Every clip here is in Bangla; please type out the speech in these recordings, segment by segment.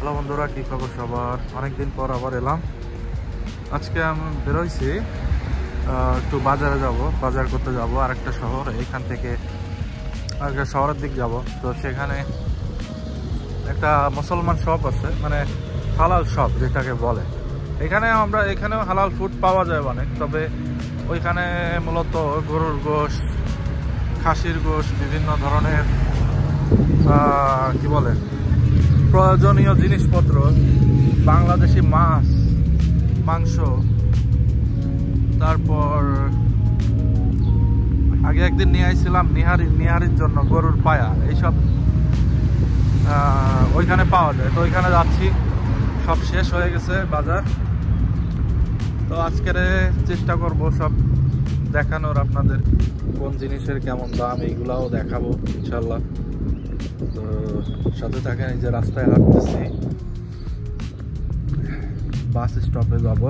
হ্যালো বন্ধুরা, কী খবর সবার? অনেকদিন পর আবার এলাম। আজকে আমি বেরোইছি, একটু বাজারে যাব, বাজার করতে যাব আরেকটা শহর। এইখান থেকে আরেকটা শহরের দিক যাব। তো সেখানে একটা মুসলমান শপ আছে, মানে হালাল শপ যেটাকে বলে। এখানেও হালাল ফুড পাওয়া যায় অনেক, তবে ওইখানে মূলত গরুর গোশ, খাসির গোশ, বিভিন্ন ধরনের কি বলে প্রয়োজনীয় জিনিসপত্র, বাংলাদেশি মাছ, মাংস, তারপর আগে একদিন নিয়ে আইছিলাম নিহারির জন্য গরুর পায়া, এইসব ওইখানে পাওয়া যায়। তো ওইখানে যাচ্ছি, সব শেষ হয়ে গেছে বাজার। তো আজকের চেষ্টা করব সব দেখানোর, আপনাদের কোন জিনিসের কেমন দাম এইগুলাও দেখাবো ইনশাল্লাহ। তো সাথে থাকেন। এই যে রাস্তায় হাঁটতেছি, বাস স্টপে যাব।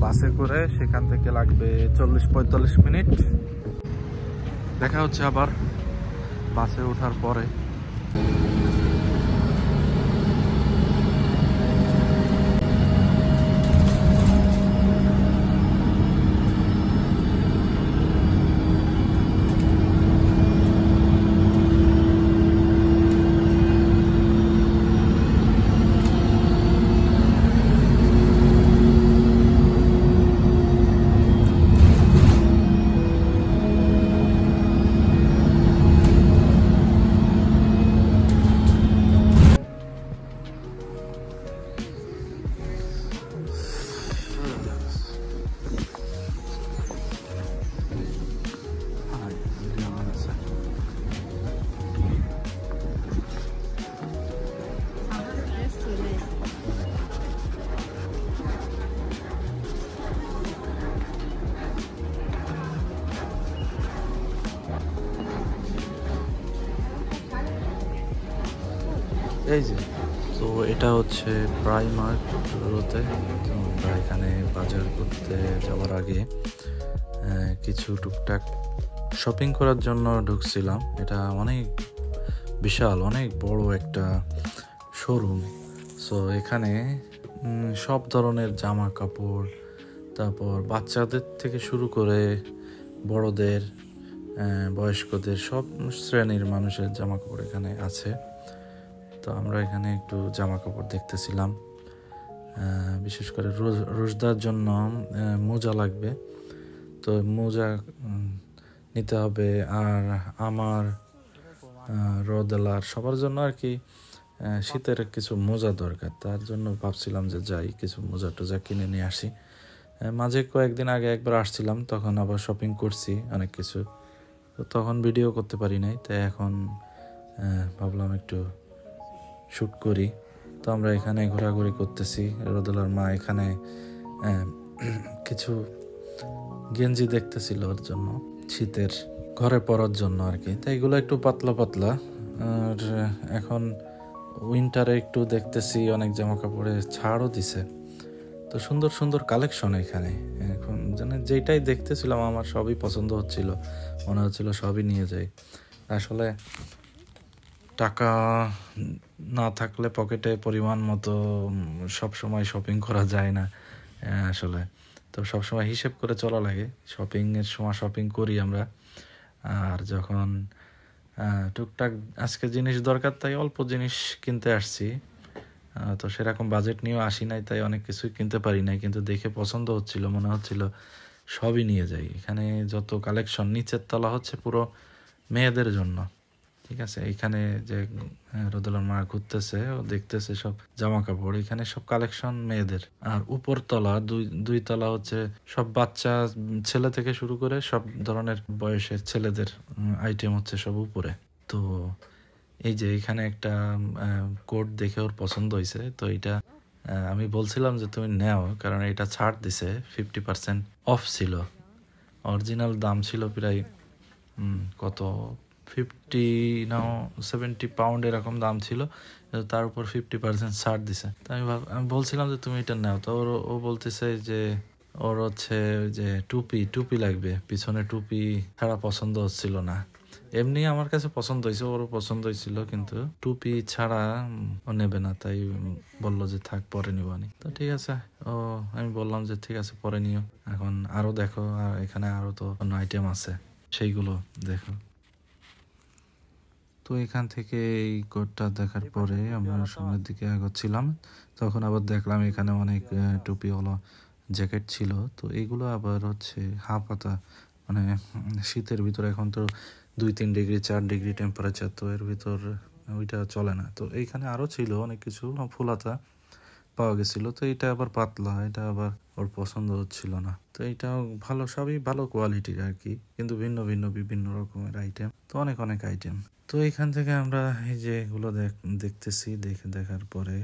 বাসে করে সেখান থেকে লাগবে 40-45 মিনিট। দেখা হচ্ছে আবার বাসে ওঠার পরে। এই যে, তো এটা হচ্ছে প্রাইমার্ক রোতে। তো আমরা এখানে বাজার করতে যাওয়ার আগে কিছু টুকটাক শপিং করার জন্য ঢুকছিলাম। এটা অনেক বিশাল, অনেক বড় একটা শোরুম। সো এখানে সব ধরনের জামা কাপড়, তারপর বাচ্চাদের থেকে শুরু করে বড়দের, বয়স্কদের, সব শ্রেণীর মানুষের জামা কাপড় এখানে আছে। তো আমরা এখানে একটু জামা কাপড় দেখতেছিলাম। বিশেষ করে রোজদার জন্য মোজা লাগবে, তো মোজা নিতে হবে। আর আমার, রোদেলার, সবার জন্য আর কি শীতের কিছু মোজা দরকার। তার জন্য ভাবছিলাম যে যাই, কিছু মোজা টোজা কিনে নিয়ে আসি। মাঝে কয়েকদিন আগে একবার আসছিলাম, তখন আবার শপিং করছি অনেক কিছু। তো তখন ভিডিও করতে পারি নাই, তাই এখন ভাবলাম একটু শ্যুট করি। তো আমরা এখানে ঘোরাঘুরি করতেছি। রোদেলার মা এখানে কিছু গেঞ্জি দেখতেছিল ওর জন্য, শীতের ঘরে পরার জন্য আর কি। তাই এগুলো একটু পাতলা পাতলা। আর এখন উইন্টারে একটু দেখতেছি অনেক জামা কাপড়ে ছাড়ও দিছে। তো সুন্দর সুন্দর কালেকশন এখানে। এখন যেটাই দেখতেছিলাম আমার সবই পছন্দ হচ্ছিল, মনে হচ্ছিল সবই নিয়ে যাই। আসলে টাকা না থাকলে পকেটে পরিমাণ মতো সব সময় শপিং করা যায় না আসলে। তো সবসময় হিসেব করে চলা লাগে। শপিংয়ের সময় শপিং করি আমরা, আর যখন টুকটাক আজকে জিনিস দরকার, তাই অল্প জিনিস কিনতে আসছি। তো সেরকম বাজেট নিয়েও আসি নাই, তাই অনেক কিছুই কিনতে পারি নাই। কিন্তু দেখে পছন্দ হচ্ছিল, মনে হচ্ছিল সবই নিয়ে যাই। এখানে যত কালেকশন, নিচের তলা হচ্ছে পুরো মেয়েদের জন্য, ঠিক আছে। এখানে যে রোদেলার মা ঘুরতেছে, ও দেখতেছে সব জামা কাপড়, এখানে সব কালেকশন মেয়েদের। আর উপর তলা, দুই তলা হচ্ছে সব বাচ্চা ছেলে থেকে শুরু করে সব ধরনের বয়সের ছেলেদের আইটেম হচ্ছে সব উপরে। তো এই যে এখানে একটা কোট দেখে ওর পছন্দ হয়েছে, তো এটা আমি বলছিলাম যে তুমি নেও, কারণ এটা ছাড় দিছে, 50% অফ ছিল। অরিজিনাল দাম ছিল প্রায় কত 70 পাউন্ড এরকম দাম ছিল, তার উপর 50% ছাড় দিছে। তো আমি বলছিলাম যে তুমি এটা নাও। তো ও বলতেছে যে ওর হচ্ছে যে টুপি লাগবে, পিছনে টুপি ছাড়া পছন্দ হচ্ছিল না। এমনি আমার কাছে পছন্দ হয়েছে, ওরও পছন্দ হয়েছিল, কিন্তু টুপি ছাড়া ও নেবে না, তাই বললো যে থাক পরে নিবানি। তো ঠিক আছে, ও আমি বললাম যে ঠিক আছে পরে নিও। এখন আরো দেখো, আর এখানে আরো তো অন্য আইটেম আছে, সেইগুলো দেখো। তো এখান থেকে এই কোটটা দেখার পরে আমরা সামনের দিকে এগোচ্ছিলাম, তখন আবার দেখলাম এখানে অনেক টুপিওয়ালা জ্যাকেট ছিল। তো এইগুলো আবার হচ্ছে হাফ হাতা, মানে শীতের ভিতরে এখন তো 2-3 ডিগ্রি 4 ডিগ্রি টেম্পারেচার, তো এর ভিতর ওইটা চলে না। তো এইখানে আরও ছিল অনেক কিছু, ফুল হাতা পাওয়া গেছিলো। তো এটা আবার পাতলা, এটা আবার ওর পছন্দ হচ্ছিল না। তো এইটাও ভালো, সবই ভালো কোয়ালিটির আর কি, কিন্তু ভিন্ন ভিন্ন বিভিন্ন রকমের আইটেম, তো অনেক অনেক আইটেম। তো এখান থেকে আমরা এই যে এগুলো দেখতেছি, দেখার পরে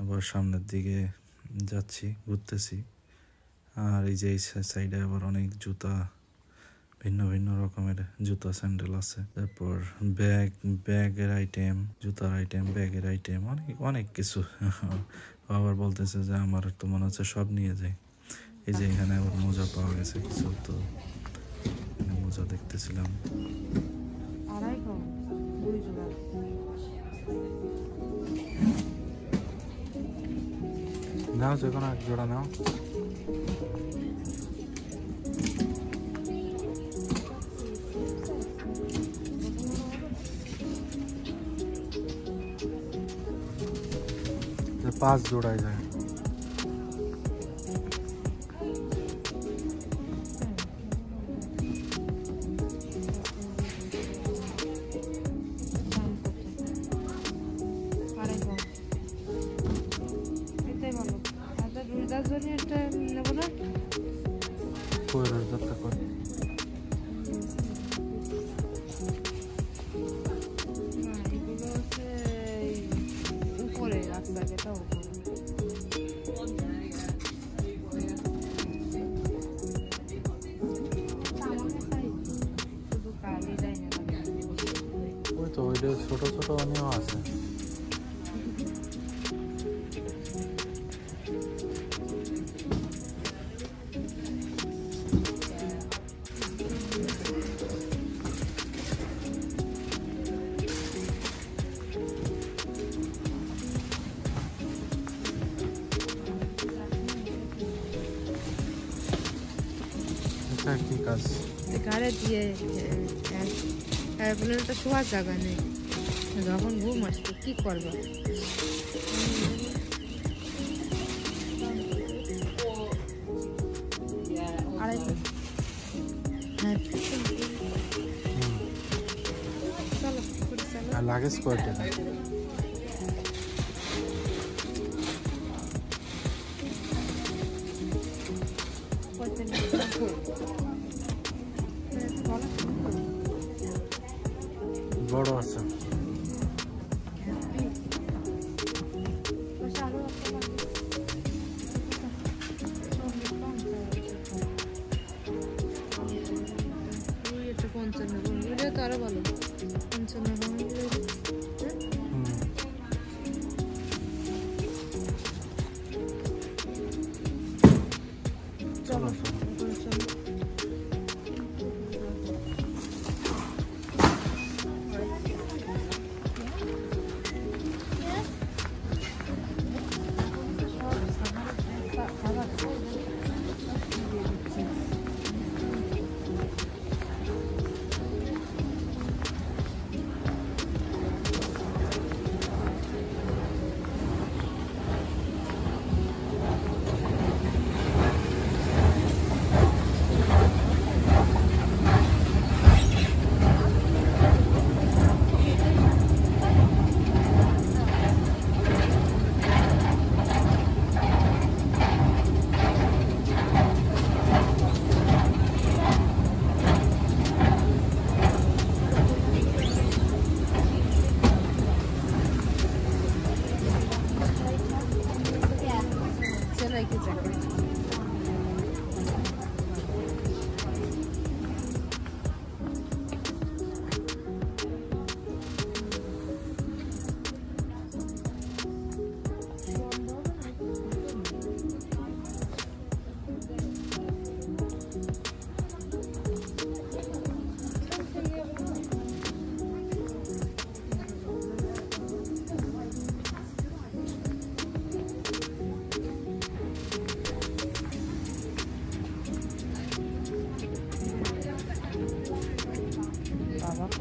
আবার সামনের দিকে যাচ্ছি, ঘুরতেছি। আর এই যে এই সাইডে আবার অনেক জুতা, ভিন্ন ভিন্ন রকমের জুতা স্যান্ডেল আছে। তারপর ব্যাগের আইটেম, জুতার আইটেম, ব্যাগের আইটেম, অনেক অনেক কিছু। আবার বলতেছে যে আমার তো মনে হচ্ছে সব নিয়ে যায়। এই যে এখানে আবার মোজা পাওয়া গেছে কিছু, তো মোজা দেখতেছিলাম। নাও যে কোনো এক জোড়া নাও। पास जोड़ा जाए। তো ওইটা ছোট ছোট অনেও আছে। এটা কি কাজ? গাড়ি দিয়ে এয়ারপ্লেনে তো শোয়ার জায়গা নেই, যখন ঘুম আসবে কি করবো? লাগেজ কয়টা? বড় আছে। তো আরো ভালো 55 চলো।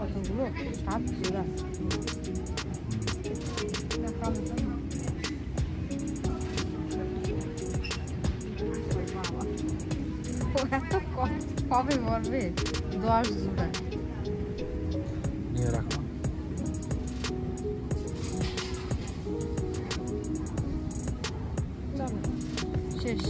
কতগুলো 7 জোড়া এত কবে বলবে 10 জোড়া নিয়ে রাখো শেষ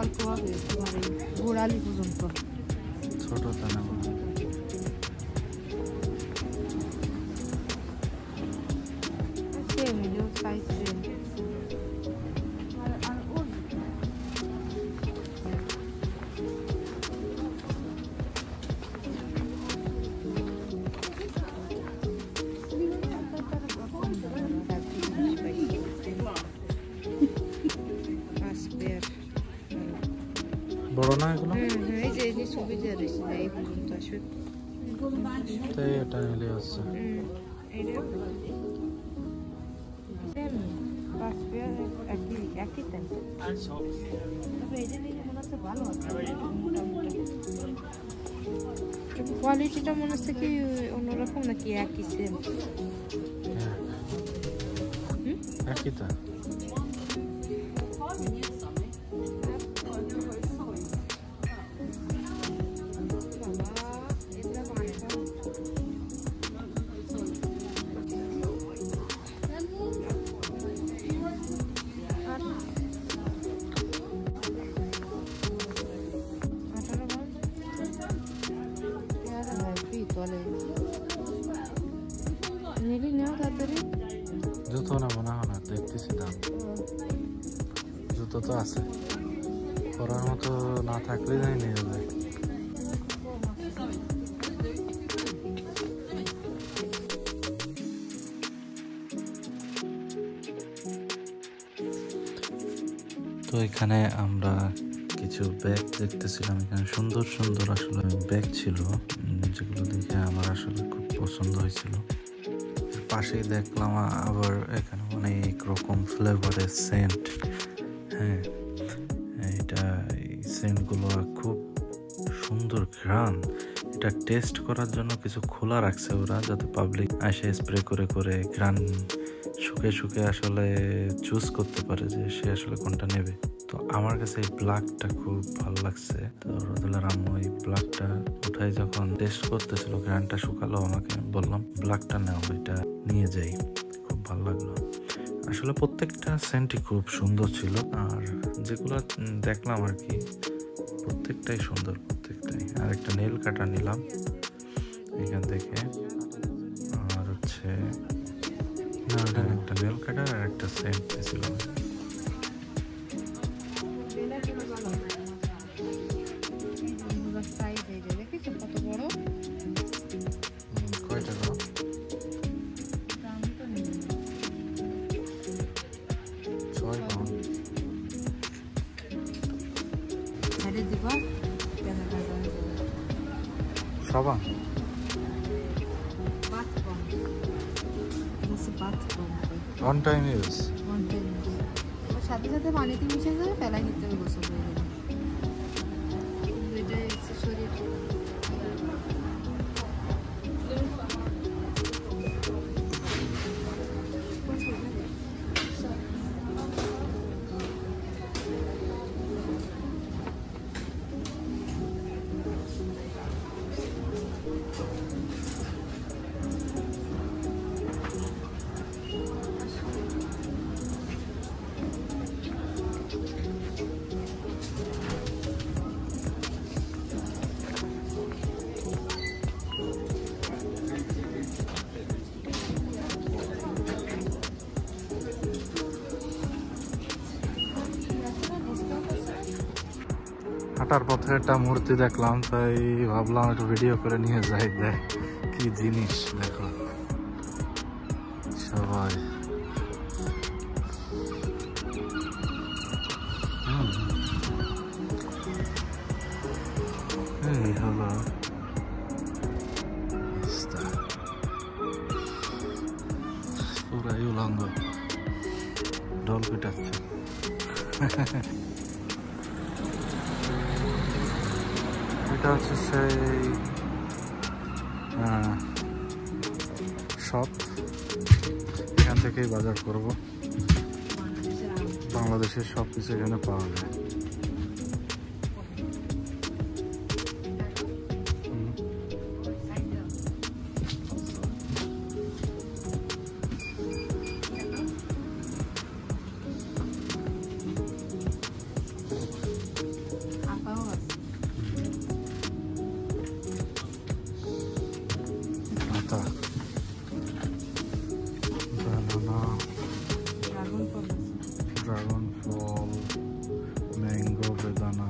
অল্প হবে তোমার এই গোড়ালি পর্যন্ত ছোট দানা সেম সাইজ সেম বড় না এগুলো এই যে এই ছবি দিয়ে দিয়েছি এই পর্যন্ত আসবে তাই এটা নিলে হচ্ছে কোয়ালিটিটা মনে হচ্ছে কি অন্যরকম নাকি একই সেম একই তা জুতো না মনে হয় না দেখতেছি দাম জুতো তো আছে পরার মতো না থাকলে যাই নিয়ে যায় তো এখানে আমরা কিছু ব্যাগ দেখতেছিলাম এখানে সুন্দর সুন্দর আসলে ব্যাগ ছিল যেগুলো দেখে আমার আসলে খুব পছন্দ হয়েছিল পাশেই দেখলাম আবার এখানে অনেক রকম ফ্লেভারের সেন্ট হ্যাঁ এটা এই সেন্টগুলো খুব সুন্দর ঘ্রাণ এটা টেস্ট করার জন্য কিছু খোলা রাখছে ওরা যাতে পাবলিক এসে স্প্রে করে করে ঘ্রাণ শুকে শুকে আসলে চুজ করতে পারে যে সে আসলে কোনটা নেবে তো আমার কাছে এই ব্ল্যাকটা খুব ভালো লাগছে তো রোদেলার আম্মু এই ব্ল্যাকটা উঠাই যখন টেস্ট করতেছিল ঘ্রাণটা শুকালো আমাকে বললাম ব্ল্যাকটা নাও এটা নিয়ে যাই খুব ভালো লাগলো আসলে প্রত্যেকটা সেন্টই খুব সুন্দর ছিল আর যেগুলো দেখলাম আর কি প্রত্যেকটাই সুন্দর প্রত্যেকটাই আর একটা নেল কাটার নিলাম এখান থেকে আর হচ্ছে একটা নেল কাটার আর একটা সেন্ট ছিল কয় টাকা সাবান ওয়ান টাইম ইউজ সাথে সাথে পানিতে মিশে যাবে ফেলাই নিতে হবে গোসল হয়ে যাবে শরীর হাঁটার পথে একটা মূর্তি দেখলাম, তাই ভাবলাম একটু ভিডিও করে নিয়ে যাই। দেখ কি জিনিস, দেখো সবাই। এই হলো রাস্তা, পুরাই উলঙ্গ, ঢোল পিটাচ্ছে। এটা হচ্ছে সেই শপ, এখান থেকেই বাজার করব। বাংলাদেশের সব কিছু এখানে পাওয়া যায়। ড্রাগন ফল, ম্যাঙ্গো, বেদানা,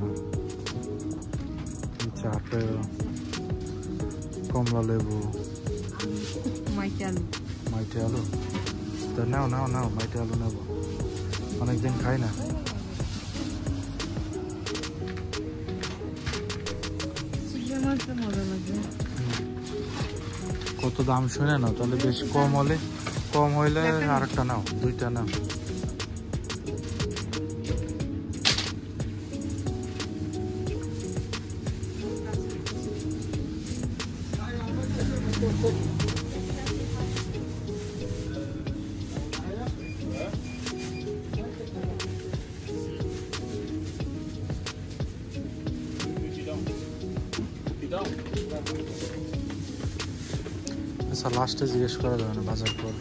আপেল, কমলা লেবু, মাইটি আলু। তো নাও নাও নাও, মাইটি আলু নেব, অনেকদিন খাই না। কত দাম শুনে না, তাহলে বেশ কম হইলে আরেকটা নাও, দুইটা নাও। আচ্ছা, লাস্টে জিজ্ঞেস করা যাবে না বাজার পর।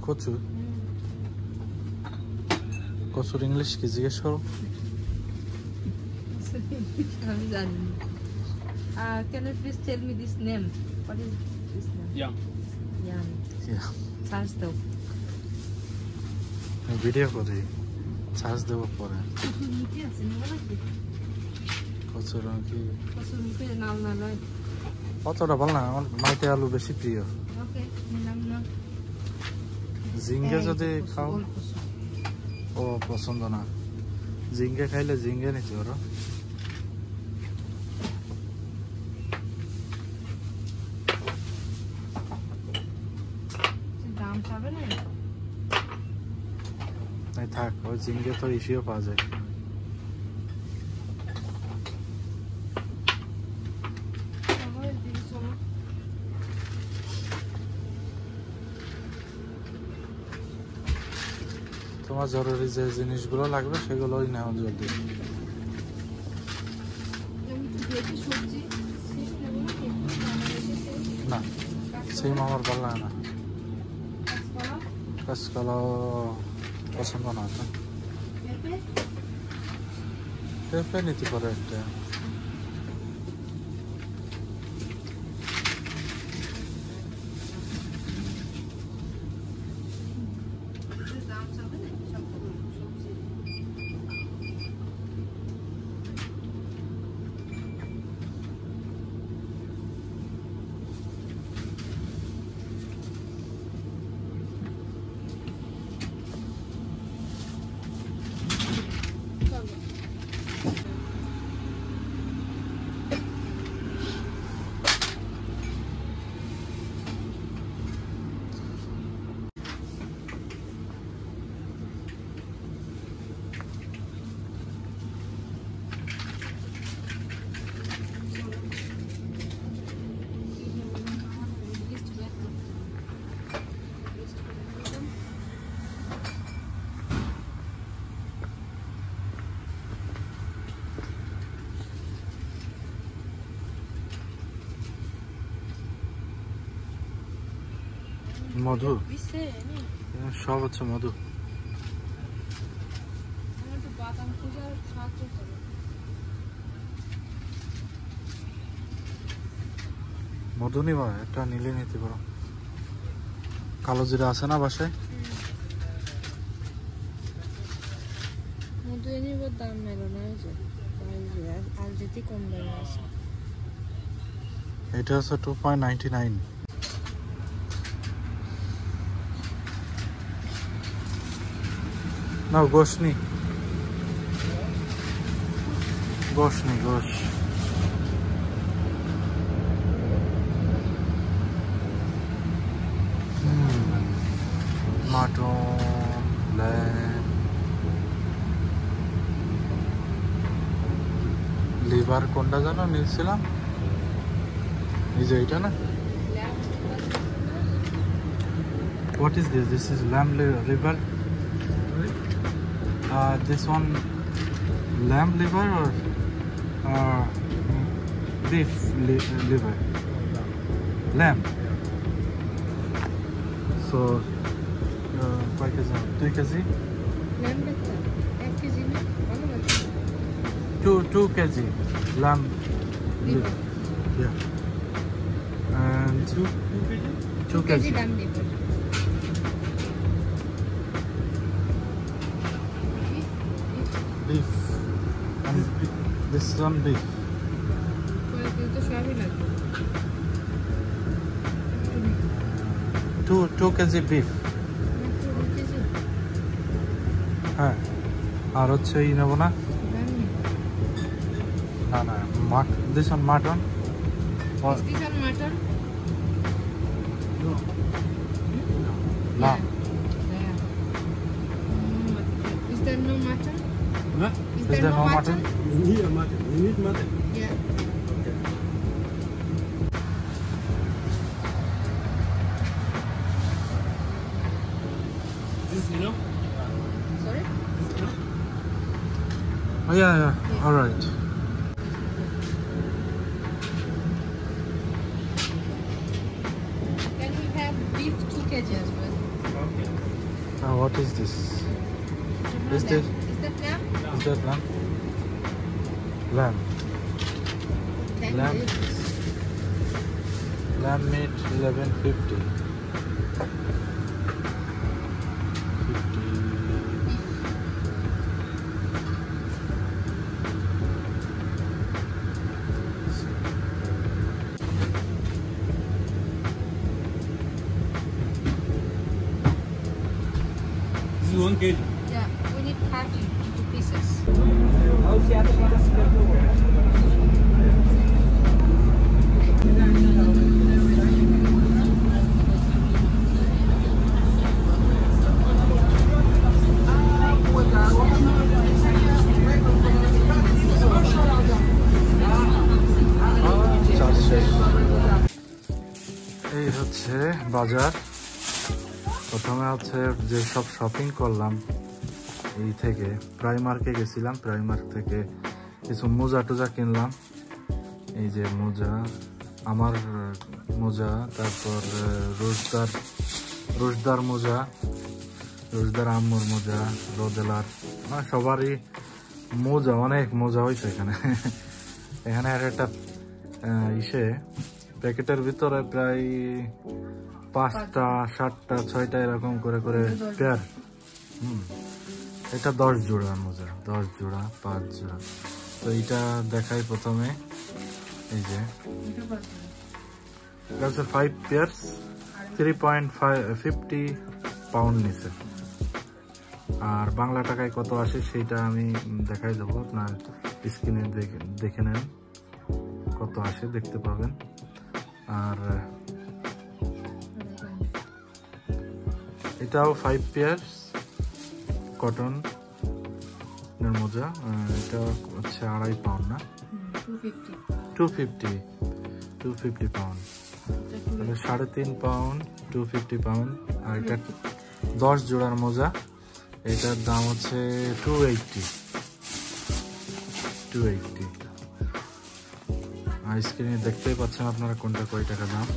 কচু, কচুর ইংলিশ কি জিজ্ঞেস করো? আমি জানি না। Can you please tell me this name? What is this name? Yam. Search দাও। ভিডিও করি, চার্জ দেবো পরে। কচুর মুখে আছে না নাকি? কচুর কি? কচুর মুখে নাল না লয়। অতটা ভালো না, আমার মাইতে আলু বেশি প্রিয়। ওকে, নিলাম না। ঝিঙ্গে যদি খাও, ও পছন্দ না। ঝিঙ্গে খাইলে ঝিঙ্গে নিতে পারো। দাম পাবে না? নাই থাক, ওই ঝিঙ্গে তো ইসিও পাওয়া যায়। তোমার জরুরি যে জিনিসগুলো লাগবে সেগুলোই নাও জলদি। না, সিম আমার ভালো লাগে না, কাঁচকলাও পছন্দ না। পেঁপে নিতে পারে একটা। মধু, সব হচ্ছে মধু। বাদাম পূজার সাহায্য করে। মধু নিবা, এটা নিলে নিতে পারো। কালো জিরা আছে না বাসায়? মধু নিবার দাম মেলো না, আর যেতে কম দামে আছে। এটা হচ্ছে 2.99। না গোশ নি, গোশ নি, গোশ। মাটন, ল্যাম, লিভার কোনটা জানো নিয়েছিলাম? এই যে এটা না? What is this? This is lamb liver. This one lamb liver or beef liver? Lamb. So, কয় কেজি? 2 কেজি? ল্যাম্ব বেচা 1 কেজি না, ভালো লাগে। 2 KG lamb liver. Yeah. And 2 KG lamb liver. beef. And this one beef. কয় কেজি তো সবই লাগবে। 2 কেজি beef. মাত্র 2 কেজি হ্যাঁ, আর হচ্ছে এই নেবো না? ল্যাম্ব না না, this one mutton. Or Is this on mutton? lamb. Is there no mutton? What? Is Is there no mutton? You need a mutton. You need mutton. Yeah. This is enough? Sorry? This is enough? Oh yeah. All right. Can we have beef 2 kg as well? Okay. What is this? Is Lamb. this Is that lamb? is that lamb? Lamb. Thank Lamb. you. Lamb meat 11.50. 50. This is 1 kg. Yeah, we need cut into pieces. এই হচ্ছে বাজার। প্রথমে হচ্ছে যে সব শপিং করলাম এই থেকে প্রাইমার্কে গেছিলাম, প্রাইমার্ক থেকে কিছু মোজা টোজা কিনলাম। এই যে মোজা, আমার মোজা, তারপর রোজদার মোজা, রোজদার আম্মুর মোজা, রোদেলার, মানে সবারই মোজা, অনেক মোজা হয়েছে এখানে। এখানে আর একটা ইসে প্যাকেটের ভিতরে প্রায় 5টা 7টা 6টা এরকম করে করে পেয়ার। এটা 10 জোড়া মোজা, 10 জোড়া 5 জোড়া। তো এইটা দেখাই প্রথমে, এই যে এটা হচ্ছে 5 পেয়ার্স 3.50 পাউন্ড নিচে। আর বাংলা টাকায় কত আসে সেটা আমি দেখাই দেবো, আপনার স্ক্রিনে দেখে নেন কত আসে, দেখতে পাবেন। আর এটাও 5 পেয়ার্স কটন এর মোজা, এটা হচ্ছে 2.5 পাউন্ড না, 250 পাউন্ড, তাহলে 3.5 পাউন্ড, 250 পাউন্ড। আর এটা 10 জোড়ার মোজা, এটার দাম হচ্ছে 280। আর স্ক্রিনে দেখতেই পাচ্ছেন আপনারা কোনটা কয় টাকা দাম।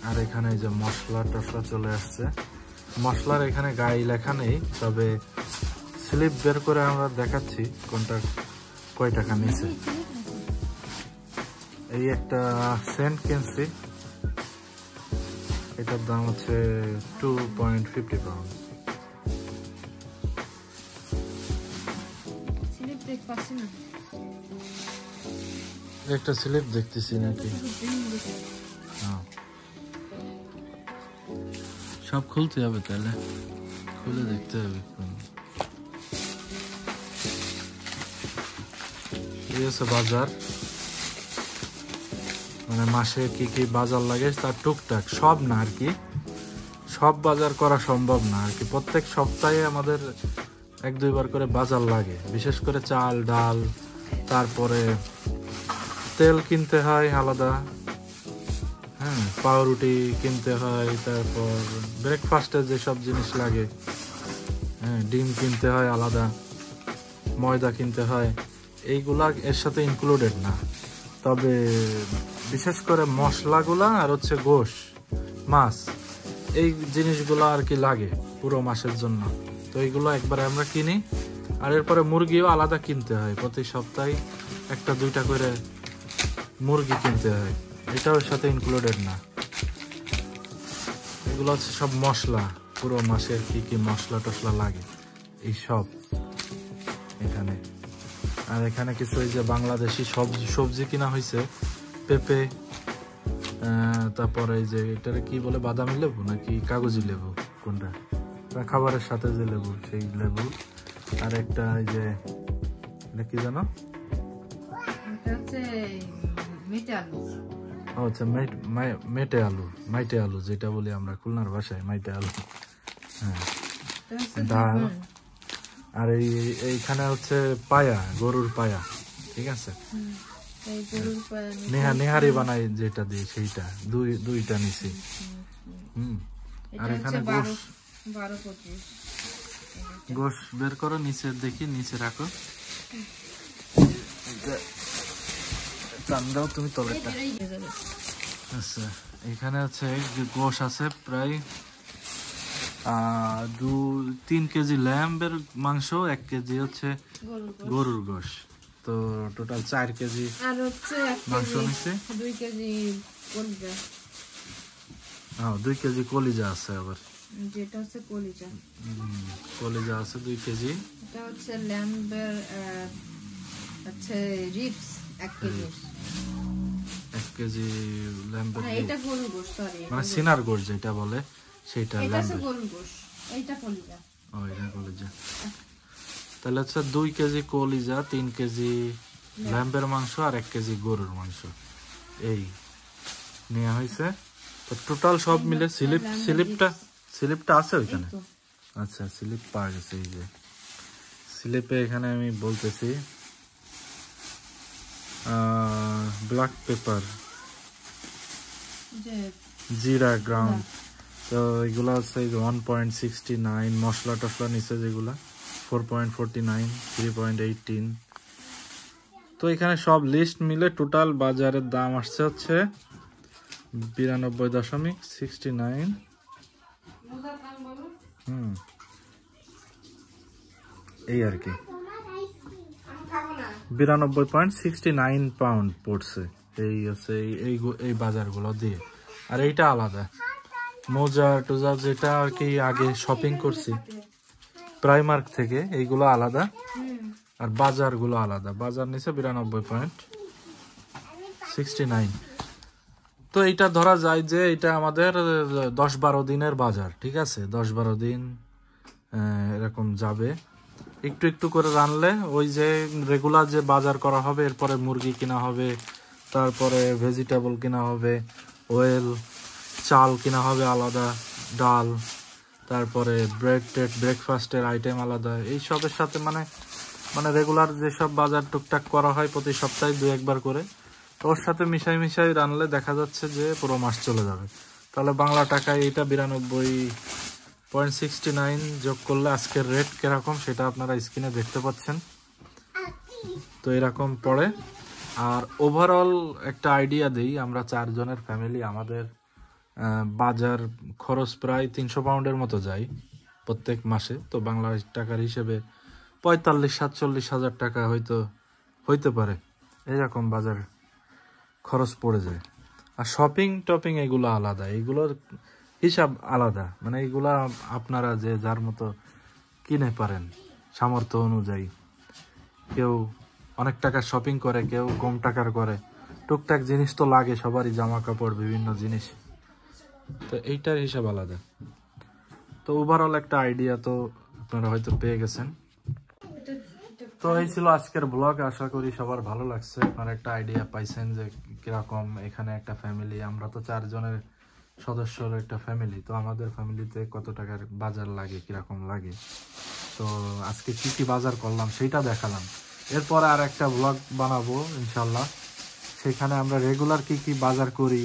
আর এখানে এই যে মশলা টসলা চলে আসছে, মশলার এখানে গায়ে লেখা নেই, তবে স্লিপ বের করে আমরা দেখাচ্ছি কোনটা কয় টাকা নিয়েছে। এই একটা সেন্ট কিনছি, এটার দাম হচ্ছে 2.50 পাউন্ড। একটা স্লিপ দেখতেছি নাকি, হ্যাঁ সব খুলতে হবে, তাহলে খুলে দেখতে হবে। এই হচ্ছে বাজার, মানে মাসে কি কি বাজার লাগে তার টুকটাক, সব না আর কি, সব বাজার করা সম্ভব না আর কি। প্রত্যেক সপ্তাহে আমাদের 1-2 বার করে বাজার লাগে, বিশেষ করে চাল ডাল, তারপরে তেল কিনতে হয় আলাদা, হ্যাঁ পাউরুটি কিনতে হয়, তারপর ব্রেকফাস্টে যেসব জিনিস লাগে, হ্যাঁ ডিম কিনতে হয় আলাদা, ময়দা কিনতে হয়, এইগুলা এর সাথে ইনক্লুডেড না। তবে বিশেষ করে মশলাগুলা আর হচ্ছে গোশ মাছ, এই জিনিসগুলো আর কি লাগে পুরো মাসের জন্য। তো এইগুলো একবারে আমরা কিনি, আর এরপরে মুরগিও আলাদা কিনতে হয়, প্রতি সপ্তাহে 1-2টা করে মুরগি কিনতে হয়, এটাও এর সাথে ইনক্লুডেড না। এগুলো হচ্ছে সব মশলা, পুরো মাসের কি কি মশলা টশলা লাগে এই সব এখানে। আর এখানে কিছু এই যে বাংলাদেশি সবজি কিনা হয়েছে, পেঁপে, তারপরে এই যে এটারে কি বলে, বাদামি লেবু নাকি কাগজি লেবু, কোনটা খাবারের সাথে যে লেবু, সেই লেবু। আর একটা এই যে এটা কি জানো, আচ্ছা মাইটে আলু যেটা বলি আমরা খুলনার ভাষায়, মাইটে আলু, হ্যাঁ ডাল। আর এইখানে হচ্ছে পায়া, গরুর পায়া, ঠিক আছে, নেহারি বানাই যেটা দিয়ে, সেইটা দুইটা নিছি। আর এখানে গোশ বের করো, নিচে দেখি, নিচে রাখো, টান্দাও তুমি তলেরটা। আচ্ছা এখানে হচ্ছে গোশ আছে প্রায় 2-3 কেজি ল্যাম্বের মাংস, 1 কেজি হচ্ছে গরুর গোশ, তো টোটাল 4 কেজি মাংস নিচ্ছে। 2 কেজি কলিজা, 2 কেজি কলিজা আছে, আবার যেটা হচ্ছে কলিজা আছে 2 কেজি। এটা হচ্ছে ল্যাম্বের হচ্ছে রিবস 1 কেজি, 1 কেজি ল্যাম্বের, এটা গরুর গোশ, সরি মানে সিনার গোশ যেটা বলে সেটা, এটা হচ্ছে গরুর গোশ, এইটা কলিজা। এটা কলিজা। তাহলে হচ্ছে 2 কেজি কলিজা, 3 কেজি ল্যাম্বের মাংস আর 1 কেজি গরুর মাংস, এই নেওয়া হয়েছে। তো টোটাল সব মিলে স্লিপটা আছে ওইখানে, আচ্ছা স্লিপ পাওয়া গেছে। এই যে স্লিপে এখানে আমি বলতেছি ব্ল্যাক পেপার, জিরা গ্রাউন্ড, তো এগুলো হচ্ছে 1.69, মশলা টশলা নিচে যেগুলা 4.49, 3.18। তো এখানে সব লিস্ট মিলে টোটাল বাজারের দাম আসছে হচ্ছে 92.69। এই আর কি 92.69 পাউন্ড পড়ছে, এই হচ্ছে এই বাজারগুলো দিয়ে। আর এইটা আলাদা, মোজা টোজা যেটা আর কি আগে শপিং করছি প্রাইমার্ক থেকে, এইগুলো আলাদা, আর বাজারগুলো আলাদা। বাজার নিচে 92.69। তো এইটা ধরা যায় যে এটা আমাদের 10-12 দিনের বাজার, ঠিক আছে, 10-12 দিন এরকম যাবে। একটু একটু করে রানলে ওই যে রেগুলার যে বাজার করা হবে, এরপরে মুরগি কিনা হবে, তারপরে ভেজিটেবল কিনা হবে, অয়েল, চাল কিনা হবে আলাদা, ডাল, তারপরে ব্রেকফাস্টের আইটেম আলাদা, এই সবের সাথে মানে রেগুলার যেসব বাজার টুকটাক করা হয় প্রতি সপ্তাহে 2-1 বার করে, তো ওর সাথে মিশাই রানলে দেখা যাচ্ছে যে পুরো মাস চলে যাবে। তাহলে বাংলা টাকায় এইটা 92.69 যোগ করলে আজকের রেট কিরকম সেটা আপনারা স্ক্রিনে দেখতে পাচ্ছেন। তো এরকম পড়ে। আর ওভারঅল একটা আইডিয়া দিই, আমরা 4 জনের ফ্যামিলি, আমাদের বাজার খরচ প্রায় 300 পাউন্ডের মতো যায় প্রত্যেক মাসে। তো বাংলা টাকার হিসেবে 45-47 হাজার টাকা হয়তো হইতে পারে, এরকম বাজার খরচ পড়ে যায়। আর শপিং টপিং এগুলো আলাদা, এগুলোর হিসাব আলাদা, মানে এগুলা আপনারা যে যার মতো কিনে পারেন সামর্থ্য অনুযায়ী। কেউ অনেক টাকার শপিং করে, কেউ কম টাকার করে। টুকটাক জিনিস তো লাগে সবারই, জামা কাপড় বিভিন্ন জিনিস, তো এইটার হিসাব আলাদা। তো ওভারঅল একটা আইডিয়া তো আপনারা হয়তো পেয়ে গেছেন। তো এই ছিল আজকের ব্লগ, আশা করি সবার ভালো লাগছে। আপনারা একটা আইডিয়া পাইছেন যে কিরকম এখানে একটা ফ্যামিলি, আমরা তো 4 জনের সদস্যর একটা ফ্যামিলি, তো আমাদের ফ্যামিলিতে কত টাকার বাজার লাগে, কিরকম লাগে। তো আজকে কি কি বাজার করলাম সেটা দেখালাম। এরপর আর একটা ব্লগ বানাবো ইনশাল্লাহ, সেখানে আমরা রেগুলার কি কি বাজার করি,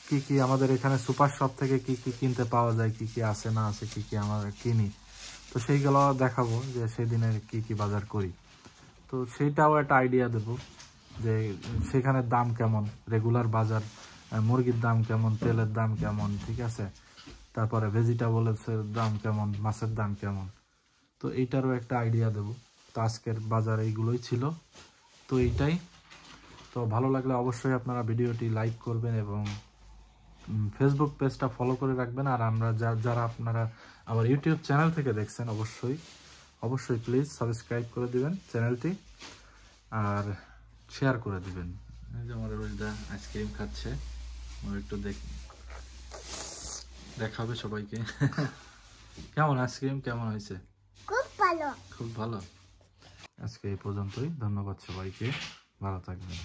কি কি আমাদের এখানে সুপার শপ থেকে কি কি কিনতে পাওয়া যায়, কি কি আছে না আছে, কি কি আমরা কিনি, তো সেইগুলো দেখাবো যে সেদিনের কি কি বাজার করি। তো সেইটাও একটা আইডিয়া দেব যে সেখানে দাম কেমন, রেগুলার বাজার, মুরগির দাম কেমন, তেলের দাম কেমন, ঠিক আছে, তারপরে ভেজিটেবলসের দাম কেমন, মাছের দাম কেমন, তো এইটারও একটা আইডিয়া দেব। তো আজকের বাজার এইগুলোই ছিল, তো এইটাই। তো ভালো লাগলে অবশ্যই আপনারা ভিডিওটি লাইক করবেন এবং ফেসবুক পেজটা ফলো করে রাখবেন। আর আমরা যারা আপনারা আমার ইউটিউব চ্যানেল থেকে দেখছেন অবশ্যই প্লিজ সাবস্ক্রাইব করে দিবেন চ্যানেলটি, আর শেয়ার করে দিবেন। এই যে আমার রোজদা আইসক্রিম খাচ্ছে, একটু দেখাবে সবাইকে। কেমন আইসক্রিম, কেমন হয়েছে? খুব ভালো। আজকে এই পর্যন্তই, ধন্যবাদ সবাইকে, ভালো থাকবেন।